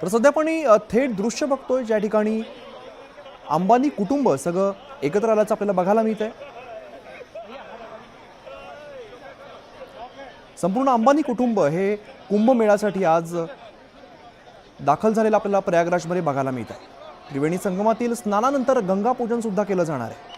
तर सध्या आपण थेट दृश्य बघतोय ज्या ठिकाणी अंबानी कुटुंब सगळं एकत्र आल्याचं आपल्याला बघायला मिळतंय। संपूर्ण अंबानी कुटुंब हे कुंभमेळ्यासाठी आज दाखल झालेलं आपल्याला प्रयागराजमध्ये बघायला मिळत आहे। त्रिवेणी संगमातील स्नानानंतर गंगा पूजन सुद्धा केलं जाणार आहे।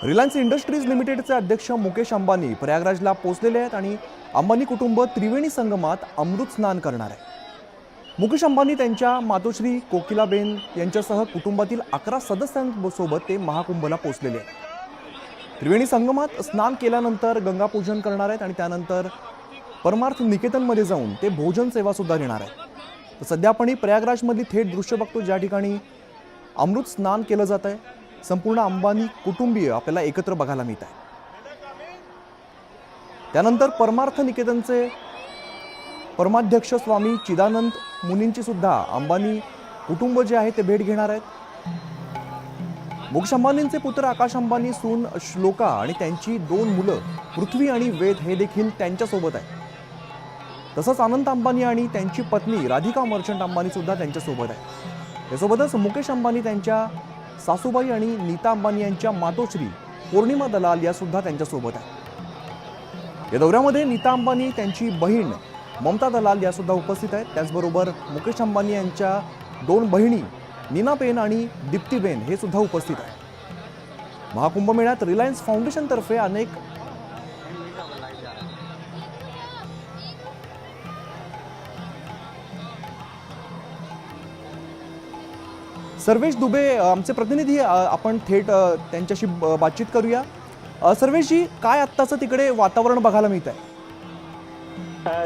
रिलायन्स इंडस्ट्रीज लिमिटेडचे अध्यक्ष मुकेश अंबानी प्रयागराजला पोहोचलेले आहेत आणि अंबानी कुटुंब त्रिवेणी संगमात अमृत स्नान करणार आहे। मुकेश अंबानी त्यांच्या मातोश्री कोकिलाबेन यांच्यासह कुटुंबातील 11 सदस्यांसोबत ते महाकुंभला पोहोचलेले आहेत। त्रिवेणी संगमात स्नान केल्यानंतर गंगा पूजन करणार आहेत आणि त्यानंतर परमार्थ निकेतनमध्ये जाऊन ते भोजन सेवा सुद्धा घेणार आहेत। तर सध्या आपण प्रयागराजमधली थेट दृश्य बघतो ज्या ठिकाणी अमृत स्नान केलं जात आहे। संपूर्ण अंबानी कुटुंबीय आपल्याला एकत्र बघायला मिळत आहे। त्यानंतर परमार्थ निकेतनचे परमाध्यक्ष स्वामी चिदानंद मुनींची सुद्धा अंबानी कुटुंब जे आहे ते भेट घेणार आहेत। मुकेश अंबानींचे पुत्र आकाश अंबानी, सून श्लोका आणि त्यांची 2 मुलं पृथ्वी आणि वेद हे देखील त्यांच्यासोबत आहेत। तसंच अनंत अंबानी आणि त्यांची पत्नी राधिका मर्चंट अंबानी सुद्धा त्यांच्यासोबत आहे। यासोबतच मुकेश अंबानी त्यांच्या सासूबाई आणि नीता अंबानी यांच्या मातोश्री पौर्णिमा दलाल या सुद्धा त्यांच्यासोबत आहेत। या दौऱ्यामध्ये नीता अंबानी, त्यांची बहीण ममता दलाल या सुद्धा उपस्थित आहेत। त्याचबरोबर मुकेश अंबानी यांच्या 2 बहिणी नीनाबेन आणि दीप्तीबेन हे सुद्धा उपस्थित आहेत। महाकुंभमेळ्यात रिलायन्स फाउंडेशन तर्फे अनेक सर्वेश दुबे आमचे प्रतिनिधी, आपण थेट त्यांच्याशी बातचीत करूया। सर्वेश जी, काय आत्ताचं तिकडे वातावरण बघायला मिळत आहे?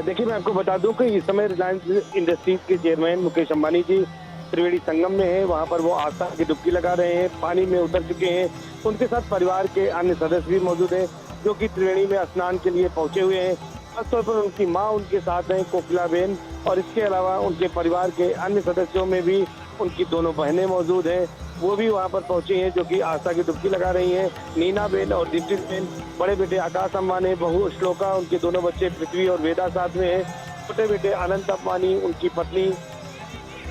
देखिए, मैं आपको बता दूं कि इस समय रिलायंस इंडस्ट्रीज के चेयरमैन मुकेश अंबानी जी त्रिवेणी संगम में हैं। वहां पर वो आस्था की डुबकी लगा रहे हैं, पानी में उतर चुके हैं। उनके साथ परिवार के अन्य सदस्य भी मौजूद हैं जो कि त्रिवेणी में स्नान के लिए पहुंचे हुए हैं। खासतौर पर उनकी माँ उनके साथ हैं, कोकिलाबेन, और इसके अलावा उनके परिवार के अन्य सदस्यों में भी उनकी 2 बहनें मौजूद हैं। वो भी वहां पर पहुंची हैं जो कि आस्था की डुबकी लगा रही हैं। नीनाबेन और दीप्तिबेन, बड़े बेटे आकाश अंबानी, बहू श्लोका, उनके 2 बच्चे पृथ्वी और वेदा साथ में हैं। छोटे बेटे अनंत अंबानी, उनकी पत्नी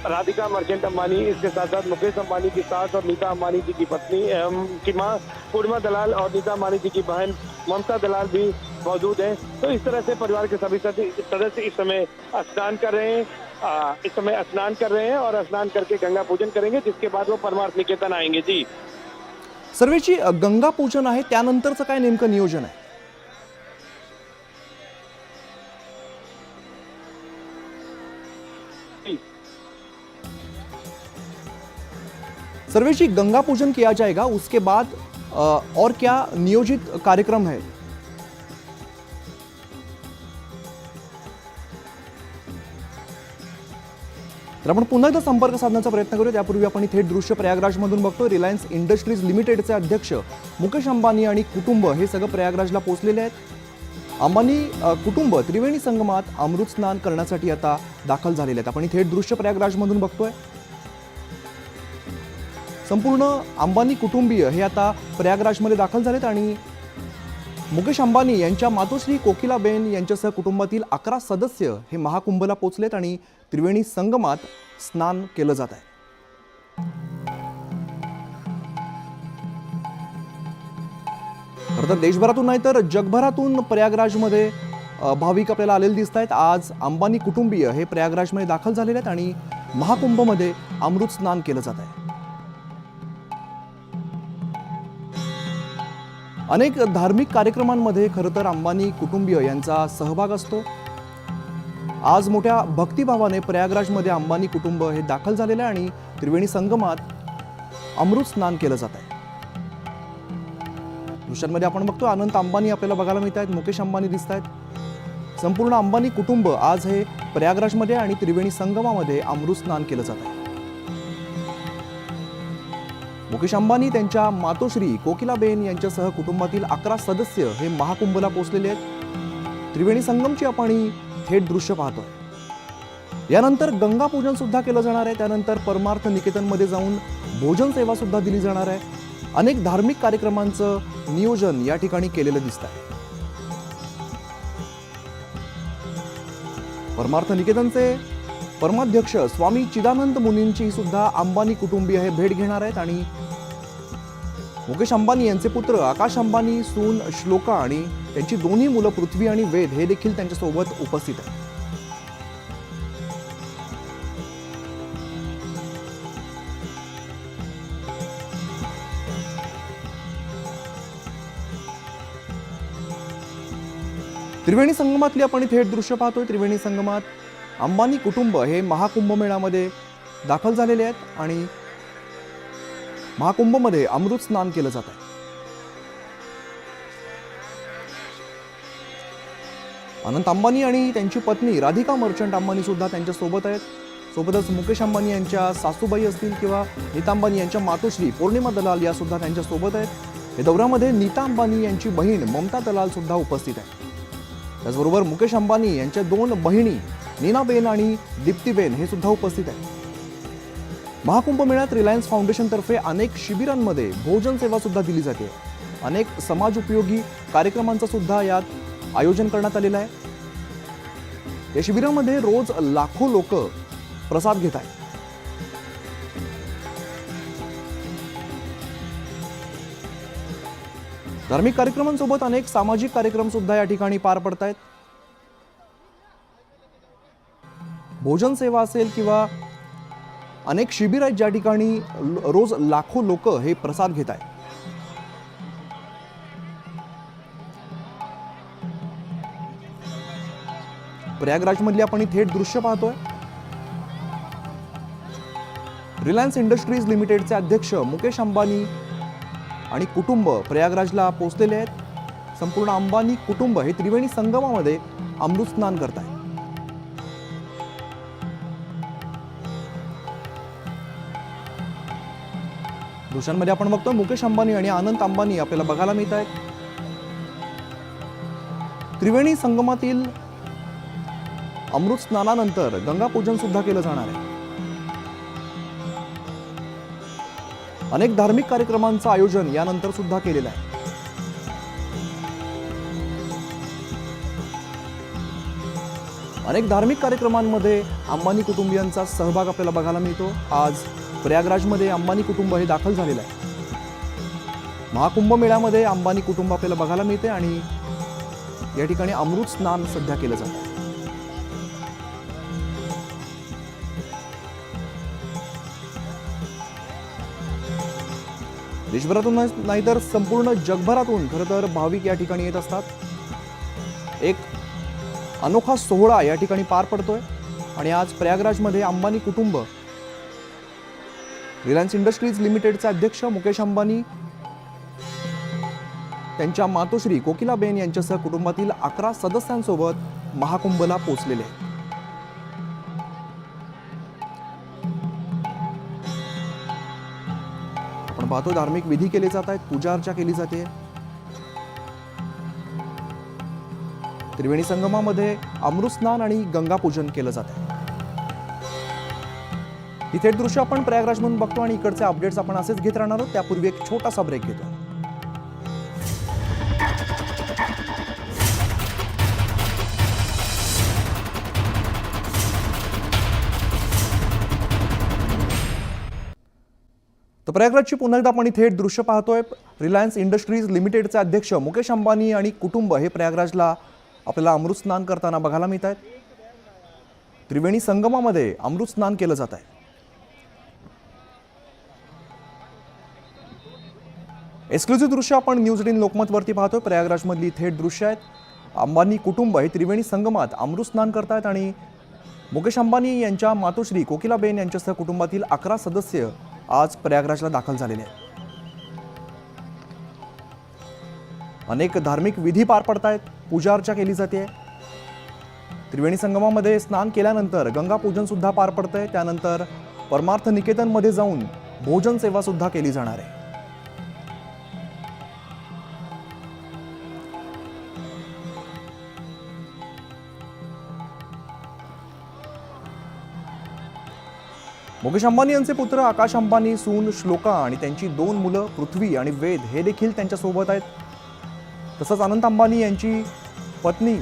राधिका मर्चेंट अंबानी, इसके साथ साथ मुकेश अंबानी की सास और नीता अंबानी जी की पत्नी की मां पूर्णिमा दलाल और नीता अंबानी जी की बहन ममता दलाल भी मौजूद हैं। तो इस तरह से परिवार के सभी सदस्य इस समय स्नान कर रहे हैं। और स्नान करके गंगा पूजन करेंगे, जिसके बाद वो परमार्थ निकेतन आएंगे। जी सर्वेश जी, गंगा पूजन आहे त्यानंतरचं काय नेमकं नियोजन आहे? सर्वेश जी, गंगा पूजन किया जाएगा, उसके बाद और क्या नियोजित कार्यक्रम है? तर आपण पुन्हा एकदा संपर्क साधण्याचा प्रयत्न करूया। त्यापूर्वी आपण थेट दृश्य प्रयागराजमधून बघतो। रिलायन्स इंडस्ट्रीज लिमिटेडचे अध्यक्ष मुकेश अंबानी आणि कुटुंब हे सगळं प्रयागराजला पोहोचलेले आहेत। अंबानी कुटुंब त्रिवेणी संगमात अमृत स्नान करण्यासाठी आता दाखल झालेले आहेत। आपण थेट दृश्य प्रयागराजमधून बघतोय। संपूर्ण अंबानी कुटुंबीय हे आता प्रयागराजमध्ये दाखल झालेत आणि मुकेश अंबानी यांच्या मातोश्री कोकिलाबेन यांच्यासह कुटुंबातील 11 सदस्य हे महाकुंभला पोहोचलेत आणि त्रिवेणी संगमात स्नान केलं जात आहे। खरं तर देशभरातून नाही तर जगभरातून प्रयागराजमध्ये भाविक आपल्याला आलेले दिसत आहेत। आज अंबानी कुटुंबीय हे प्रयागराजमध्ये दाखल झालेले आहेत आणि महाकुंभमध्ये अमृत स्नान केलं जात आहे। अनेक धार्मिक कार्यक्रमांमध्ये खरं तर अंबानी कुटुंबीय यांचा सहभाग असतो। आज मोठ्या भक्तिभावाने प्रयागराजमध्ये अंबानी कुटुंब हे दाखल झालेले आहे आणि त्रिवेणी संगमात अमृत स्नान केलं जात आहे। दृश्यांमध्ये आपण बघतो अनंत अंबानी आपल्याला बघायला मिळत आहेत, मुकेश अंबानी दिसत आहेत। संपूर्ण अंबानी कुटुंब आज हे प्रयागराजमध्ये आणि त्रिवेणी संगमामध्ये अमृत स्नान केलं जात आहे। मुकेश अंबानी त्यांच्या मातोश्री कोकिलाबेन यांच्यासह कुटुंबातील 11 सदस्य हे महाकुंभला पोहोचलेले आहेत। त्रिवेणी संगमची आपण थेट दृश्य पाहतोय। यानंतर गंगा पूजन सुद्धा केलं जाणार आहे। त्यानंतर परमार्थ निकेतनमध्ये जाऊन भोजन सेवा सुद्धा दिली जाणार आहे। अनेक धार्मिक कार्यक्रमांचं नियोजन या ठिकाणी केलेलं दिसत आहे। परमार्थ निकेतनचे परमाध्यक्ष स्वामी चिदानंद मुनींची सुद्धा अंबानी कुटुंबीय हे भेट घेणार आहेत आणि मुकेश अंबानी यांचे पुत्र आकाश अंबानी, सून श्लोका आणि त्यांची दोन्ही मुलं पृथ्वी आणि वेद हे देखील त्यांच्यासोबत उपस्थित आहेत. त्रिवेणी संगमातली आपण थेट दृश्य पाहतोय. त्रिवेणी संगमात अंबानी कुटुंब हे महाकुंभमेळ्यामध्ये दाखल झालेले आहेत आणि महाकुंभमध्ये अमृत स्नान केलं जात आहे. अनंत अंबानी आणि त्यांची पत्नी राधिका मर्चंट अंबानी सुद्धा त्यांच्या सोबत आहेत. सोबतच मुकेश अंबानी यांच्या सासूबाई असतील किंवा नीता अंबानी यांच्या मातोश्री पौर्णिमा दलाल या सुद्धा त्यांच्या सोबत आहेत. या दौऱ्यामध्ये नीता अंबानी यांची बहीण ममता दलाल सुद्धा उपस्थित आहे. त्याचबरोबर मुकेश अंबानी यांच्या दोन बहिणी नीनाबेन आणि दीप्तीबेन हे सुद्धा उपस्थित आहेत. महाकुंभ मेळ्यात रिलायन्स फाउंडेशनतर्फे अनेक शिबिरांमध्ये भोजन सेवा सुद्धा दिली जाते. अनेक समाज उपयोगी कार्यक्रमांचं सुद्धा यात आयोजन करण्यात आलेलं आहे. या शिबिरामध्ये रोज लाखो लोक प्रसाद घेत आहेत. धार्मिक कार्यक्रमांसोबत अनेक सामाजिक कार्यक्रम सुद्धा या ठिकाणी पार पडत आहेत. भोजन सेवा असेल किंवा अनेक शिबिर आहेत ज्या ठिकाणी रोज लाखो लोक हे प्रसाद घेत आहेत. प्रयागराजमधली आपण थेट दृश्य पाहतोय. रिलायन्स इंडस्ट्रीज लिमिटेडचे अध्यक्ष मुकेश अंबानी आणि कुटुंब प्रयागराजला पोहोचलेले आहेत. संपूर्ण अंबानी कुटुंब हे त्रिवेणी संगमामध्ये अमृत स्नान करत आहे. दृश्यांमध्ये आपण बघतो मुकेश अंबानी आणि अनंत अंबानी आपल्याला बघायला मिळत आहेत. त्रिवेणी संगमातील अमृत स्नानानंतर गंगा पूजन सुद्धा केलं जाणार आहे. अनेक धार्मिक कार्यक्रमांचं आयोजन यानंतर सुद्धा केलेलं आहे. अनेक धार्मिक कार्यक्रमांमध्ये अंबानी कुटुंबियांचा सहभाग आपल्याला बघायला मिळतो. आज प्रयागराजमध्ये अंबानी कुटुंब हे दाखल झालेलं आहे. महाकुंभ मेळ्यामध्ये अंबानी कुटुंब आपल्याला बघायला मिळते आणि या ठिकाणी अमृत स्नान सध्या केलं जातं. देशभरातून नाही तर संपूर्ण जगभरातून खरं तर भाविक या ठिकाणी येत असतात. एक अनोखा सोहळा या ठिकाणी पार पडतोय आणि आज प्रयागराजमध्ये अंबानी कुटुंब, रिलायन्स इंडस्ट्रीज लिमिटेडचे अध्यक्ष मुकेश अंबानी, त्यांच्या मातोश्री कोकिलाबेन यांच्यासह कुटुंबातील 11 सदस्यांसोबत महाकुंभला पोहोचलेले आहेत. आपण पाहतो धार्मिक विधी केले जात आहेत, पूजा अर्चा केली जाते. त्रिवेणी संगमामध्ये अमृत स्नान आणि गंगा पूजन केलं जात आहे. ही थेट दृश्य आपण प्रयागराजमधून बघतो आणि इकडचे अपडेट्स आपण असेच घेत राहणार आहोत. त्यापूर्वी एक छोटासा ब्रेक घेतो. तर प्रयागराजची पुन्हा एकदा आपण थेट दृश्य पाहतोय. रिलायन्स इंडस्ट्रीज लिमिटेडचे अध्यक्ष मुकेश अंबानी आणि कुटुंब हे प्रयागराजला आपल्याला अमृत स्नान करताना बघायला मिळत आहेत. त्रिवेणी संगमामध्ये अमृत स्नान केलं जात आहे. एक्सक्लुझिव्ह दृश्य आपण न्यूज 18 लोकमतवरती पाहतोय. प्रयागराजमधली थेट दृश्य आहेत. अंबानी कुटुंब हे त्रिवेणी संगमात अमृत स्नान करतायत आणि मुकेश अंबानी यांच्या मातोश्री कोकिलाबेन यांच्यासह कुटुंबातील 11 सदस्य आज प्रयागराजला दाखल झालेले आहेत. अनेक धार्मिक विधी पार पडतायत, पूजा अर्चा केली जाते. त्रिवेणी संगमामध्ये स्नान केल्यानंतर गंगा पूजन सुद्धा पार पडतंय. त्यानंतर परमार्थ निकेतनमध्ये जाऊन भोजन सेवा सुद्धा केली जाणार आहे. मुकेश अंबानी यांचे पुत्र आकाश अंबानी, सून श्लोका आणि त्यांची 2 मुलं पृथ्वी आणि वेद हे देखील त्यांच्या सोबत आहेत. तसंच अनंत अंबानी यांची पत्नी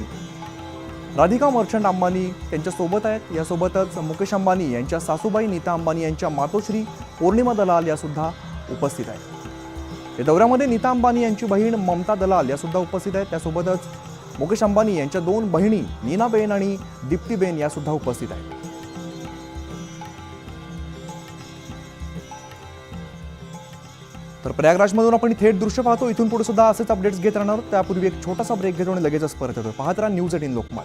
राधिका मर्चंट अंबानी त्यांच्यासोबत आहेत. यासोबतच मुकेश अंबानी यांच्या सासूबाई नीता अंबानी यांच्या मातोश्री पौर्णिमा दलाल यासुद्धा उपस्थित आहेत. या दौऱ्यामध्ये नीता अंबानी यांची बहीण ममता दलाल यासुद्धा उपस्थित आहेत. त्यासोबतच मुकेश अंबानी यांच्या 2 बहिणी नीनाबेन आणि दीप्तीबेन यासुद्धा उपस्थित आहेत. तर प्रयागराजमधून आपण थेट दृश्य पाहतो. इथून पुढे सुद्धा असेच अपडेट्स घेत राहणार. त्यापूर्वी एक छोटासा ब्रेक घेतो आणि लगेचच परत येतो. पाहत राहा न्यूज 18 लोकमत.